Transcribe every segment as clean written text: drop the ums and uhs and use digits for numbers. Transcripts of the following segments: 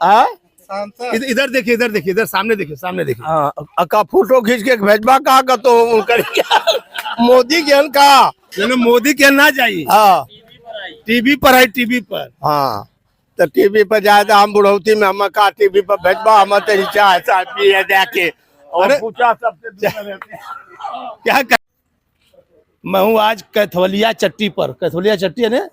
इधर देखिए, इधर देखिए, इधर सामने देखिए, सामने देखिए। का फोटो खींच के भेजबा कहा का तो मोदी के का मोदी के ना जाइए। हाँ टीवी पर है, टीवी पर। हाँ तो टीवी पर जाए तो हम बुढ़ौती में हम का टीवी पर भेजबा हम तेरी चाय चाय पिए जाके और पूछा सबसे क्या कर... मैं हूँ आज कैथवलिया चट्टी पर। कैथवलिया चट्टी है ना,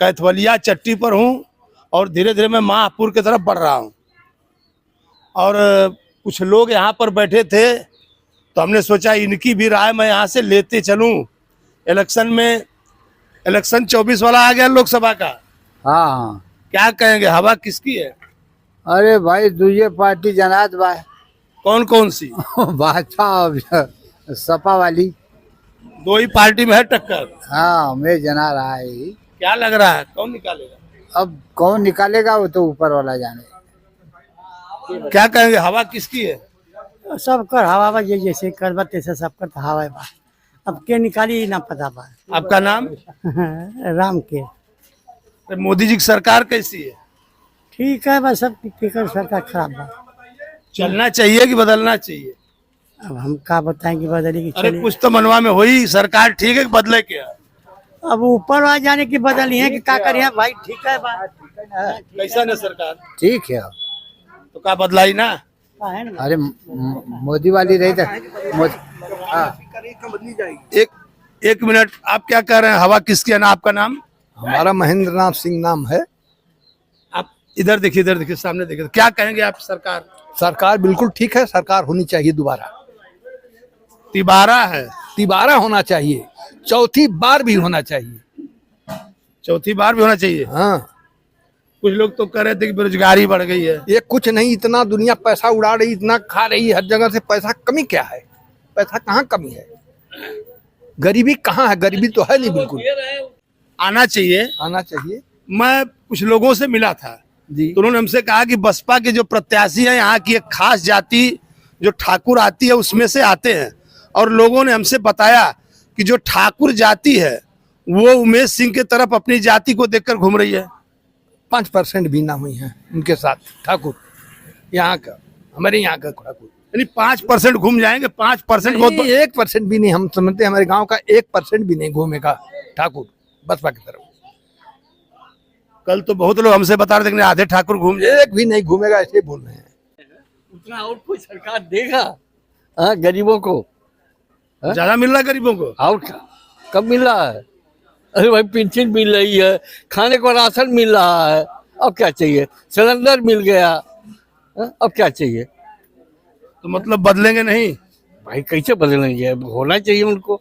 कैथवलिया चट्टी पर हूँ और धीरे धीरे मैं महापुर की तरफ बढ़ रहा हूँ। और कुछ लोग यहाँ पर बैठे थे तो हमने सोचा इनकी भी राय मैं यहाँ से लेते चलूँ। इलेक्शन में, इलेक्शन 24 वाला आ गया लोकसभा का। हाँ क्या कहेंगे, हवा किसकी है? अरे भाई दूसरे पार्टी जनात भाई। कौन कौन सी? भाजपा सपा वाली दो ही पार्टी में है टक्कर। हाँ मैं जना रहा है। क्या लग रहा है कौन निकालेगा? अब कौन निकालेगा वो तो ऊपर वाला जाने। क्या कहेंगे, हवा किसकी है? सबकर हवा बा, ये जैसे करबा तैसे सबकर तो हवा बा। अब के निकाली ना पता बा। आपका नाम? राम के। तो मोदी जी की सरकार कैसी है? ठीक है बस, सब टिकट सरकार खराब बा। चलना चाहिए कि बदलना चाहिए? अब हम का बताएंगे बदली की अरे चली। कुछ तो मनवा में हुई, सरकार ठीक है कि बदले क्या? अब ऊपर आ जाने की बदली है कि क्या करिए भाई। ठीक है बा, कैसा न सरकार ठीक है। तो का बदलाई ना? है ना? अरे मोदी वाली रही तो एक मिनट, आप क्या कह रहे हैं, हवा किसकी है ना? आपका नाम? हमारा महेंद्र नाथ सिंह नाम है। आप इधर देखिए, इधर देखिए, सामने देखिए। क्या कहेंगे आप? सरकार सरकार बिल्कुल ठीक है। सरकार होनी चाहिए दोबारा। तिबारा है, तिबारा होना चाहिए, चौथी बार भी होना चाहिए। चौथी बार भी होना चाहिए। हाँ कुछ लोग तो कह रहे थे कि बेरोजगारी बढ़ गई है। ये कुछ नहीं, इतना दुनिया पैसा उड़ा रही, इतना खा रही, हर जगह से पैसा कमी क्या है? पैसा कहाँ कमी है? गरीबी कहाँ है? गरीबी तो है नहीं बिल्कुल। आना चाहिए, आना चाहिए। मैं कुछ लोगों से मिला था जी तो उन्होंने हमसे कहा कि बसपा के जो प्रत्याशी हैं, यहाँ की एक खास जाति जो ठाकुर आती है उसमें से आते हैं। और लोगों ने हमसे बताया कि जो ठाकुर जाति है वो उमेश सिंह के तरफ अपनी जाति को देखकर घूम रही है। 5% भी ना हुई है उनके साथ ठाकुर, यहाँ का, हमारे यहाँ का ठाकुर। यानी 5% घूम जाएंगे। 5% बहुत 1% भी नहीं। हम समझते हमारे गांव का 1% भी नहीं घूमेगा ठाकुर बसपा की तरफ। कल तो बहुत लोग हमसे बता रहे थे कि आधे ठाकुर घूम जाए। एक भी नहीं घूमेगा, ऐसे बोल रहे हैं। उतना और कोई सरकार देगा गरीबों को? ज्यादा मिल रहा है गरीबों को। और क्या कब मिल रहा है? अरे भाई पेंशन मिल रही है, खाने को राशन मिल रहा है, अब क्या चाहिए? सिलेंडर मिल गया, अब क्या चाहिए? तो मतलब बदलेंगे नहीं भाई कैसे बदलेंगे? होना चाहिए उनको।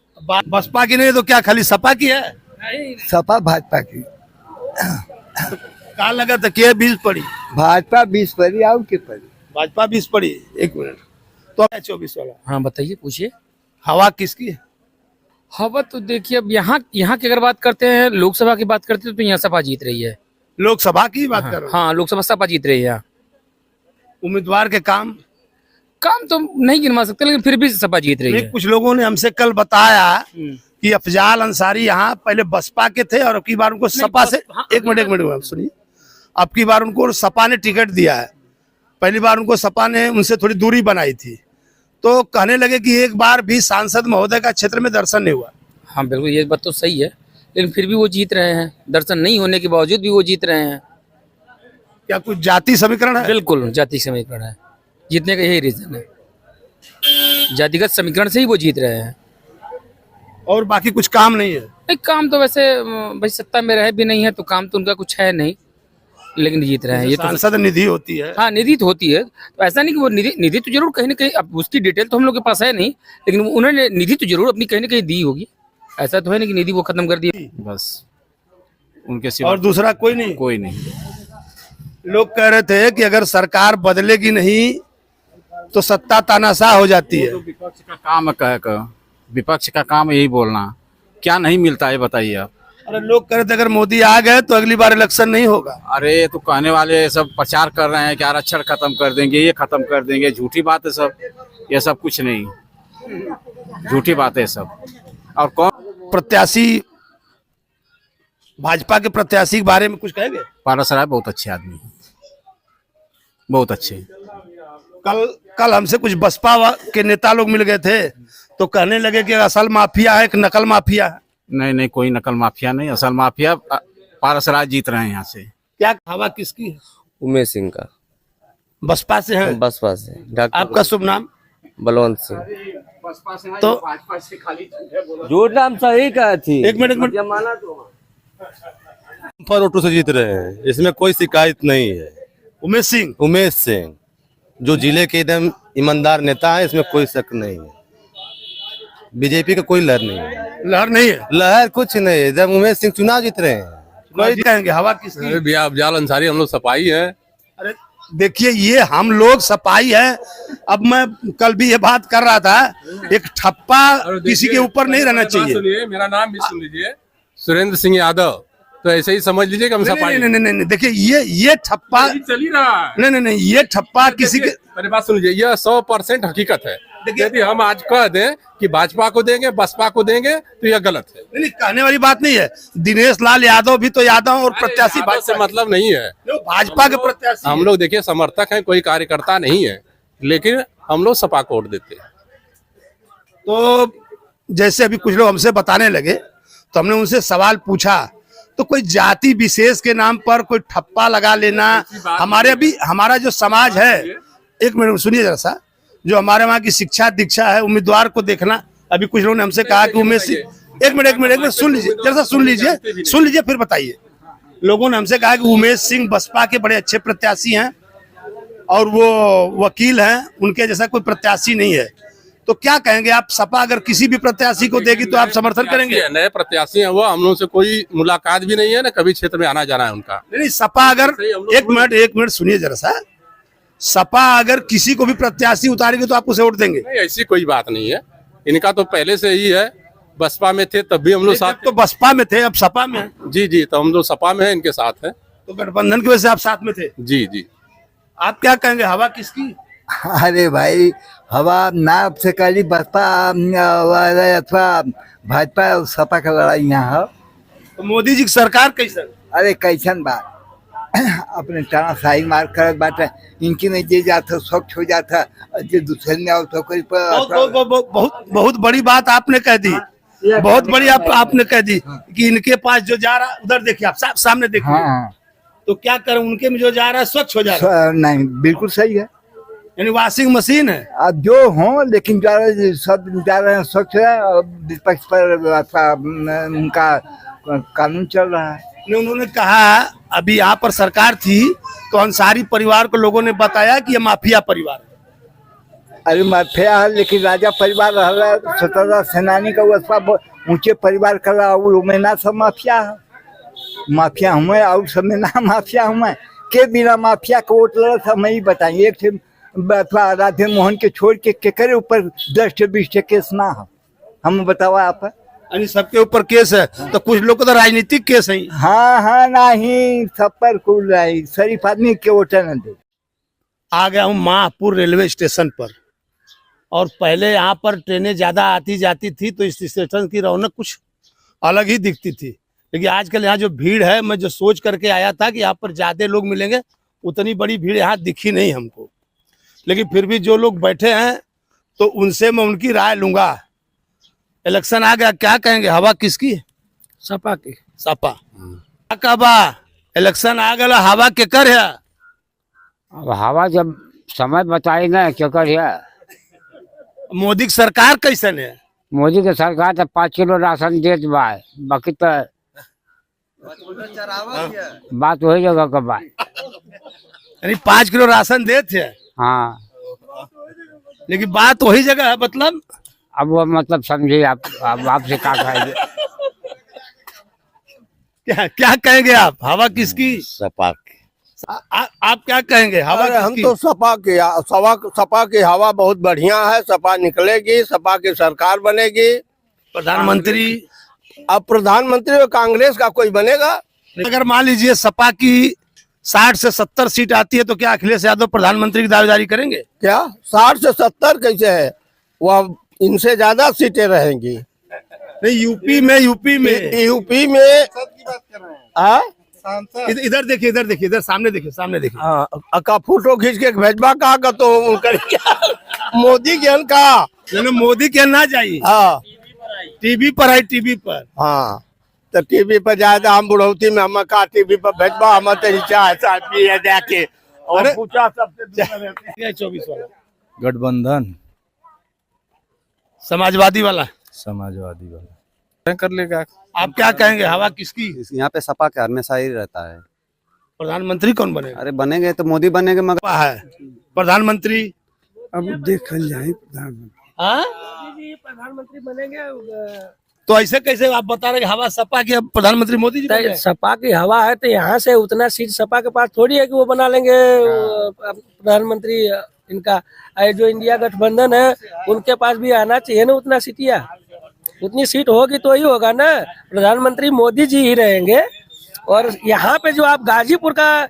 बसपा की नहीं तो क्या खाली सपा की है? सपा भाजपा की। कहा लगा था कि 20 पड़ी, भाजपा 20 पड़ी और की पड़ी? भाजपा 20 पड़ी। एक मिनट, तो 24 वाला हाँ बताइए, पूछिए। हवा किसकी है? हवा तो देखिए, अब यहाँ की अगर बात करते हैं, लोकसभा की बात करते हैं तो यहाँ सपा जीत रही है। लोकसभा की बात कर रहा हूँ। हाँ लोकसभा सपा जीत रही है यहाँ। उम्मीदवार के काम तो नहीं गिनवा सकते, लेकिन फिर भी सपा जीत रही है। कुछ लोगों ने हमसे कल बताया कि अफजाल अंसारी यहाँ पहले बसपा के थे और अब की बार उनको सपा से एक मिनट सुनिए, अब की बार उनको सपा ने टिकट दिया है। पहली बार उनको सपा ने उनसे थोड़ी दूरी बनाई थी, तो कहने लगे कि एक बार भी सांसद महोदय का क्षेत्र में दर्शन नहीं हुआ। हाँ बिल्कुल, ये बात तो सही है, लेकिन फिर भी वो जीत रहे हैं। दर्शन नहीं होने के बावजूद भी वो जीत रहे हैं। क्या कुछ जाति समीकरण है? बिल्कुल जाति समीकरण है, जीतने का यही रीजन है। जातिगत समीकरण से ही वो जीत रहे हैं, और बाकी कुछ काम नहीं है। नहीं काम तो वैसे भाई सत्ता में रहे भी नहीं है तो काम तो उनका कुछ है नहीं, लेकिन जीत रहे हैं। ये तो सांसद निधि होती है। हाँ निधि तो होती है, तो ऐसा नहीं कि वो निधि तो जरूर कहीं ना कहीं, अब उसकी डिटेल तो हम लोग के पास है नहीं, लेकिन उन्होंने निधि तो जरूर अपनी कहीं ना कहीं दी होगी। ऐसा तो है नहीं कि निधि वो खत्म कर दी बस उनके सिवा और दूसरा कोई नहीं। कोई नहीं। लोग कह रहे थे कि अगर सरकार बदलेगी नहीं तो सत्ता तानाशाह हो जाती है। विपक्ष का काम विपक्ष का काम यही बोलना, क्या नहीं मिलता है बताइए आप। अरे लोग कह रहे थे अगर मोदी आ गए तो अगली बार इलेक्शन नहीं होगा। अरे तो कहने वाले सब प्रचार कर रहे हैं कि आरक्षण खत्म कर देंगे, ये खत्म कर देंगे। झूठी बात है सब, ये सब कुछ नहीं, झूठी बात है सब। और कौन प्रत्याशी, भाजपा के प्रत्याशी के बारे में कुछ कहेंगे? पारस राय बहुत अच्छे आदमी है। बहुत अच्छे। कल कल हमसे कुछ बसपा के नेता लोग मिल गए थे तो कहने लगे कि असल माफिया है, एक नकल माफिया है। नहीं नहीं, कोई नकल माफिया नहीं, असल माफिया पारस राज जीत रहे हैं यहाँ से। क्या हवा किसकी है? उमेश सिंह का, बसपा से है। बसपा से। डॉक्टर आपका शुभ नाम? बलवंत सिंह। तो झूठ नाम सही कहा थी। एक मिनट जमाना तो पर ऑटो से जीत रहे हैं, इसमें कोई शिकायत नहीं है। उमेश सिंह जो जिले के एकदम ईमानदार नेता है, इसमें कोई शक नहीं है। बीजेपी का कोई लहर नहीं है। लहर नहीं है, लहर कुछ नहीं है, एकदम उमेश सिंह चुनाव जीत रहे हैं। कोई कहेंगे हवा किसकी? भैया अफजाल अंसारी, हम लोग सपाई है। अरे देखिए, ये हम लोग सपाई है। अब मैं कल भी ये बात कर रहा था, एक ठप्पा किसी के ऊपर नहीं रहना चाहिए। सुनिए, मेरा नाम भी सुन लीजिए, सुरेंद्र सिंह यादव। तो ऐसे ही समझ लीजिए कि हम सपाई। नहीं नहीं नहीं, देखिए ये ठप्पा चल ही रहा है। नहीं, ये ठप्पा किसी के। मेरी बात सुन लीजिए, यह 100% हकीकत है। यदि हम आज कह दें कि भाजपा को देंगे, बसपा को देंगे, तो यह गलत है। नहीं, कहने वाली बात नहीं है। दिनेश लाल यादव भी तो यादव और प्रत्याशी यादव से मतलब नहीं है। भाजपा के प्रत्याशी हम लोग देखिए समर्थक हैं, कोई कार्यकर्ता नहीं है, लेकिन हम लोग सपा को वोट देते हैं। तो जैसे अभी कुछ लोग हमसे बताने लगे तो हमने उनसे सवाल पूछा, तो कोई जाति विशेष के नाम पर कोई ठप्पा लगा लेना, हमारा जो समाज है, एक मिनट सुनिए जरा सा, जो हमारे वहाँ की शिक्षा दीक्षा है, उम्मीदवार को देखना। अभी कुछ लोगों ने हमसे कहा कि उमेश सिंह, एक मिनट सुन लीजिए, जरा सा सुन लीजिए फिर बताइए। लोगों ने हमसे कहा कि उमेश सिंह बसपा के बड़े अच्छे प्रत्याशी हैं और वो वकील हैं, उनके जैसा कोई प्रत्याशी नहीं है। तो क्या कहेंगे आप? सपा अगर किसी भी प्रत्याशी को देगी तो आप समर्थन करेंगे? नए प्रत्याशी हैं वो, हम लोगों से कोई मुलाकात भी नहीं है ना, कभी क्षेत्र में आना जाना है उनका। नहीं, सपा अगर एक मिनट सुनिए जरा सा, सपा अगर किसी को भी प्रत्याशी उतारेगी तो आप उसे वोट देंगे? नहीं, ऐसी कोई बात नहीं है। इनका तो पहले से ही है, बसपा में थे तब भी हम लोग साथ। तो बसपा में थे, अब सपा में है। जी, तो हम लोग सपा में है, इनके साथ है। तो गठबंधन की वजह से आप साथ में थे? जी। आप क्या कहेंगे, हवा किसकी? अरे भाई, हवा नाप से कली बसपा अथवा भाजपा और सपा का लड़ाई यहाँ है। तो मोदी जी की सरकार कैसन? अरे कैसन बात, अपने तानाशाही मार कर बात है, इनकी नहीं दे जाता स्वच्छ हो जाता, जो दूसरे में आओ तो कोई बहुत बड़ी बात आपने कह दी, बहुत बड़ी आपने कह दी कि इनके पास जो जा रहा, उधर देखिए आप सामने देखिए। हाँ। तो क्या करें, उनके में जो जा रहा है स्वच्छ हो जा रहा है? नहीं, बिल्कुल सही है, यानी वॉशिंग मशीन है। अब जो हो, लेकिन सब जा रहे हैं स्वच्छ है, विपक्ष पर उनका कानून चल रहा है। उन्होंने कहा अभी यहाँ पर सरकार थी तो अंसारी परिवार को लोगों ने बताया कि ये माफिया परिवार है। अरे माफिया है, लेकिन राजा परिवार रह रहा है, स्वतंत्रता सेनानी का वो ऊंचे परिवार कर रहा है, में ना सब माफिया है। माफिया हुए और सब में ना माफिया हुए के बिना माफिया को वोट लड़ा था। मैं ही बताइए, एक थे राधे मोहन के छोड़ के करे ऊपर 10-20 केस ना हो, हम बतावा आप। यानी सबके ऊपर केस है, तो कुछ लोग को तो राजनीतिक केस है। हाँ, नहीं, सब पर कुल नहीं, शरीफ आदमी के वोट न दे। आ गया हूँ माहपुर रेलवे स्टेशन पर, और पहले यहाँ पर ट्रेनें ज्यादा आती जाती थी तो इस स्टेशन की रौनक कुछ अलग ही दिखती थी। लेकिन आजकल यहाँ जो भीड़ है, मैं जो सोच करके आया था कि यहाँ पर ज्यादा लोग मिलेंगे, उतनी बड़ी भीड़ यहाँ दिखी नहीं हमको। लेकिन फिर भी जो लोग बैठे हैं तो उनसे मैं उनकी राय लूंगा। इलेक्शन आ गया, क्या कहेंगे, हवा किसकी? सपा की। सपा कबा इलेक्शन आ गया, हवा के कर है? अब हवा जब समय बताई ना क्या कर। मोदी की सरकार कैसन है? मोदी के सरकार तो 5 किलो राशन देत बा, बाकी तो बात वही जगह का बा। यानी 5 किलो राशन देते हैं? हाँ, लेकिन बात वही जगह है, मतलब अब वो मतलब समझिए आप आपसे क्या कहेंगे। क्या कहेंगे आप, हवा किसकी? सपा की। आप क्या कहेंगे, हवा हम किसकी? तो सपा की हवा बहुत बढ़िया है, सपा निकलेगी, सपा की सरकार बनेगी। प्रधानमंत्री? अब प्रधानमंत्री कांग्रेस का कोई बनेगा? अगर मान लीजिए सपा की 60 से 70 सीट आती है तो क्या अखिलेश यादव प्रधानमंत्री की दावेदारी करेंगे? क्या 60 से 70 कैसे है, वह इनसे ज्यादा सीटें रहेंगी। नहीं, यूपी में हाँ, इधर देखिए, इधर देखिए, इधर सामने देखिए, सामने देखिए। हाँ का फोटो खींच के भेजबा कहा का तो उनकर मोदी के का मोदी के ना जाइए, हाँ टीवी पर है, टीवी पर। हाँ तो टीवी पर जाए तो हम बुढ़ौती में हम का टीवी पर भेजबा हम तेरी चाय चाय पिए जाके और अरे! पूछा सबसे 24 वाला गठबंधन समाजवादी वाला। समाजवादी वाला कर लेगा। आप क्या कहेंगे, हवा किसकी? यहाँ पे सपा का हमेशा ही रहता है। प्रधानमंत्री कौन बनेगा? अरे बनेंगे तो मोदी बनेंगे, मगर है प्रधानमंत्री। अब देखल जाए हाँ? प्रधानमंत्री बनेंगे। तो ऐसे कैसे आप बता रहे हैं हवा सपा की, अब प्रधानमंत्री मोदी जी बन गए? सपा की हवा है तो यहाँ से उतना सीट सपा के पास थोड़ी है कि वो बना लेंगे प्रधानमंत्री इनका। जो इंडिया गठबंधन है उनके पास भी आना चाहिए ना उतना सीटिया। उतनी सीट होगी तो ही होगा ना, प्रधानमंत्री मोदी जी ही रहेंगे। और यहाँ पे जो आप गाजीपुर का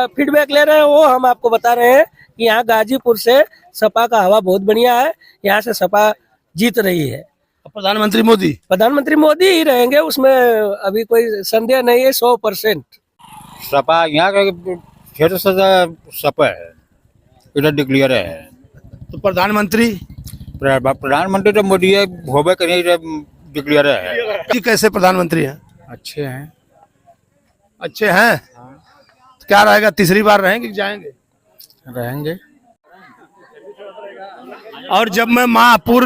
फीडबैक ले रहे हैं वो हम आपको बता रहे हैं कि यहाँ गाजीपुर से सपा का हवा बहुत बढ़िया है, यहाँ से सपा जीत रही है। प्रधानमंत्री मोदी ही रहेंगे, उसमें अभी कोई संदेह नहीं है। 100% सपा यहाँ का क्षेत्र से सपा है, इधर डिक्लेयर है। तो प्रधानमंत्री तो मोदी है, होबे के नहीं डिक्लेयर है। जी कैसे प्रधानमंत्री हैं? अच्छे हैं। अच्छे हैं। तो क्या रहेगा, तीसरी बार रहेंगे कि जाएंगे? रहेंगे। और जब मैं महापुर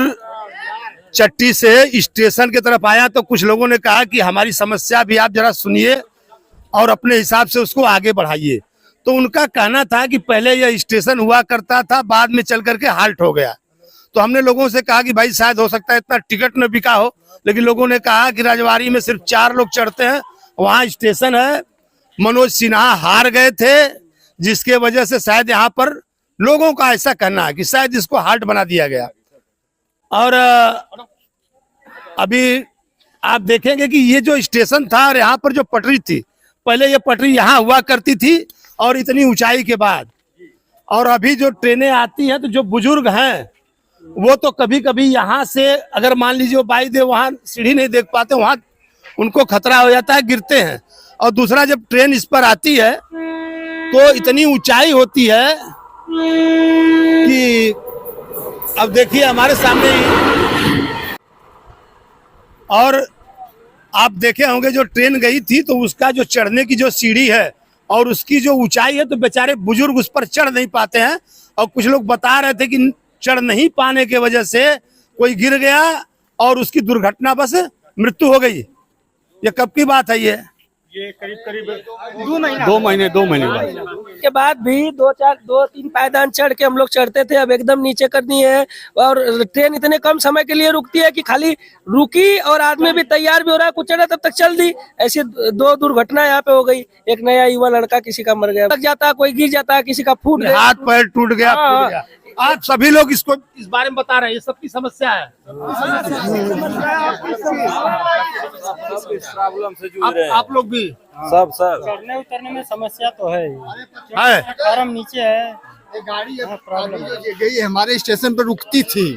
चट्टी से स्टेशन की तरफ आया तो कुछ लोगों ने कहा कि हमारी समस्या भी आप जरा सुनिए और अपने हिसाब से उसको आगे बढ़ाइए। तो उनका कहना था कि पहले यह स्टेशन हुआ करता था, बाद में चल करके हाल्ट हो गया। तो हमने लोगों से कहा कि भाई शायद हो सकता है इतना टिकट न बिका हो, लेकिन लोगों ने कहा कि राजवाड़ी में सिर्फ 4 लोग चढ़ते हैं, वहाँ स्टेशन है। मनोज सिन्हा हार गए थे, जिसके वजह से शायद यहाँ पर लोगों का ऐसा कहना है कि शायद इसको हाल्ट बना दिया गया। और अभी आप देखेंगे कि ये जो स्टेशन था और यहाँ पर जो पटरी थी, पहले ये पटरी यहाँ हुआ करती थी और इतनी ऊंचाई के बाद। और अभी जो ट्रेनें आती हैं तो जो बुजुर्ग हैं वो तो कभी कभी यहाँ से अगर मान लीजिए वो बाई दे वहाँ सीढ़ी नहीं देख पाते, वहाँ उनको खतरा हो जाता है, गिरते हैं। और दूसरा जब ट्रेन इस पर आती है तो इतनी ऊंचाई होती है कि अब देखिए हमारे सामने ही, और आप देखे होंगे जो ट्रेन गई थी तो उसका जो चढ़ने की जो सीढ़ी है और उसकी जो ऊंचाई है, तो बेचारे बुजुर्ग उस पर चढ़ नहीं पाते हैं। और कुछ लोग बता रहे थे कि चढ़ नहीं पाने के वजह से कोई गिर गया और उसकी दुर्घटना बस मृत्यु हो गई। ये कब की बात है? ये करीब 2 महीने बाद के बाद भी 2-3 पायदान चढ़ के हम लोग चढ़ते थे, अब एकदम नीचे कर दिए हैं। और ट्रेन इतने कम समय के लिए रुकती है कि खाली रुकी और आदमी भी तैयार भी हो रहा है, कुछ चढ़ा तब तक चल दी। ऐसी 2 दुर्घटना यहाँ पे हो गई। एक नया युवा लड़का किसी का मर गया, लग जाता, कोई गिर जाता, किसी का फूट गया, हाथ पैर टूट गया, फूट गया। आप सभी लोग इसको इस बारे में बता रहे हैं, ये सबकी समस्या है। आप लोग भी सब चढ़ने उतरने में समस्या तो है। है। नीचे है, गाड़ी गई हमारे स्टेशन पर रुकती थी।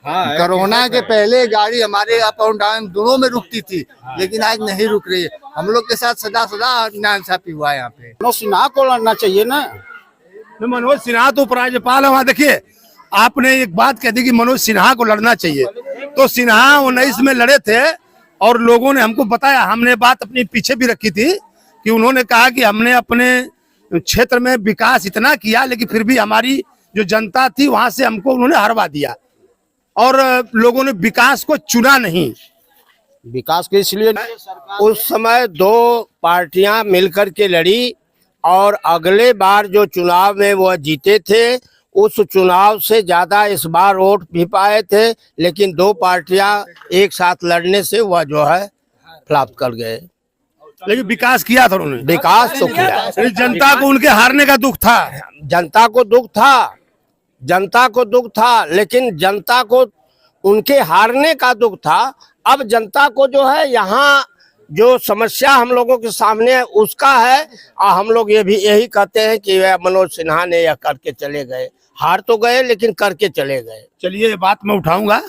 कोरोना के पहले गाड़ी हमारे अप और डाउन दोनों में रुकती थी, लेकिन आज नहीं रुक रही है। हम लोग के साथ सदा नाइंसाफी हुआ है यहाँ पे। मनोज सिन्हा को लड़ना चाहिए ना। मनोज सिन्हा तो उपराज्यपाल है वहाँ। देखिए आपने एक बात कह दी कि मनोज सिन्हा को लड़ना चाहिए, तो सिन्हा 19 में लड़े थे और लोगों ने हमको बताया, हमने बात अपनी पीछे भी रखी थी कि उन्होंने कहा कि हमने अपने क्षेत्र में विकास इतना किया, लेकिन फिर भी हमारी जो जनता थी वहां से हमको उन्होंने हरवा दिया और लोगों ने विकास को चुना नहीं। विकास के इसलिए उस समय 2 पार्टियां मिलकर के लड़ी और अगले बार जो चुनाव में वह जीते थे, उस चुनाव से ज्यादा इस बार वोट भी पाए थे, लेकिन 2 पार्टियां एक साथ लड़ने से वह जो है फ्लॉप कर गए। लेकिन विकास किया था उन्होंने। विकास तो किया, जनता को उनके हारने का दुख था। जनता को दुख था, लेकिन जनता को उनके हारने का दुख था। अब जनता को जो है यहाँ जो समस्या हम लोगों के सामने है उसका है, और हम लोग ये भी यही कहते हैं कि मनोज सिन्हा ने यह करके चले गए। हार तो गए लेकिन करके चले गए। चलिए ये बात मैं उठाऊंगा।